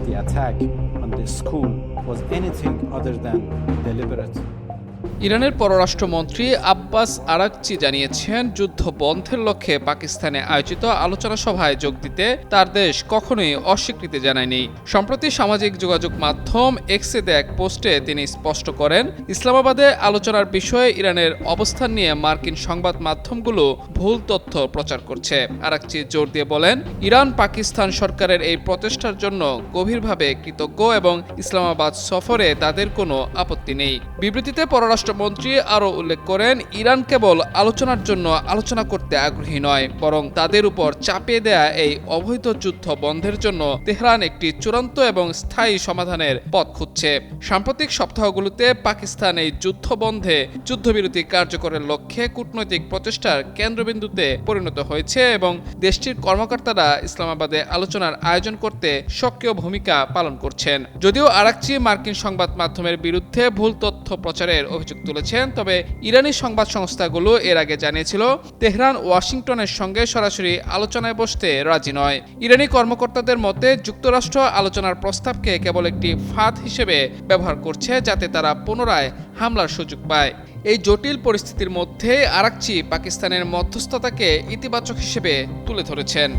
the attack on the school was anything other than deliberate. ইরানের পররাষ্ট্রমন্ত্রী Abbas Araghchi জানিয়েছেন, যুদ্ধ বন্ধের লক্ষ্যে পাকিস্তানে আয়োজিত আলোচনা সভায় যোগ দিতে তার দেশ কখনোই অস্বীকৃতি জানায়নি। সম্প্রতি সামাজিক যোগাযোগ মাধ্যম এক্সে দেয়া এক পোস্টে তিনি স্পষ্ট করেন, ইসলামাবাদে আলোচনার বিষয়ে ইরানের অবস্থান নিয়ে মার্কিন সংবাদ মাধ্যমগুলো ভুল তথ্য প্রচার করছে। আরাকচি জোর দিয়ে বলেন, ইরান পাকিস্তান সরকারের এই প্রচেষ্টার জন্য গভীরভাবে কৃতজ্ঞ এবং ইসলামাবাদ সফরে তাদের কোনো আপত্তি নেই। বিবৃতিতে পররাষ্ট্রমন্ত্রী আরও উল্লেখ করেন, ইরান কেবল আলোচনার জন্য আলোচনা করতে আগ্রহী নয়, বরং তাদের উপর চাপিয়ে দেয়া এই অবৈধ যুদ্ধ বন্ধের জন্য তেহরান একটি চূড়ান্ত এবং স্থায়ী সমাধানের পথ খুঁজছে। সাম্প্রতিক সপ্তাহগুলোতে পাকিস্তান এই যুদ্ধ বন্ধে যুদ্ধবিরতি কার্যকরের লক্ষ্যে কূটনৈতিক প্রচেষ্টার কেন্দ্রবিন্দুতে পরিণত হয়েছে এবং দেশটির কর্মকর্তারা ইসলামাবাদে আলোচনার আয়োজন করতে সক্রিয় ভূমিকা পালন করছেন। যদিও আরাকচি মার্কিন সংবাদ মাধ্যমের বিরুদ্ধে ভুল তথ্য প্রচারের অভিযোগ তুলেছেন, তবে ইরানি সংবাদ সংস্থাগুলো এর আগে জানিয়েছিল তেহরান ওয়াশিংটনের সঙ্গে সরাসরি আলোচনায় বসতে রাজি নয়। ইরানি কর্মকর্তাদের মতে যুক্তরাষ্ট্র আলোচনার প্রস্তাবকে কেবল একটি ফাঁদ হিসেবে ব্যবহার করছে, যাতে তারা পুনরায় হামলার সুযোগ পায়। এই জটিল পরিস্থিতির মধ্যে আরাকচি পাকিস্তানের মধ্যস্থতাকে ইতিবাচক হিসেবে তুলে ধরেছেন।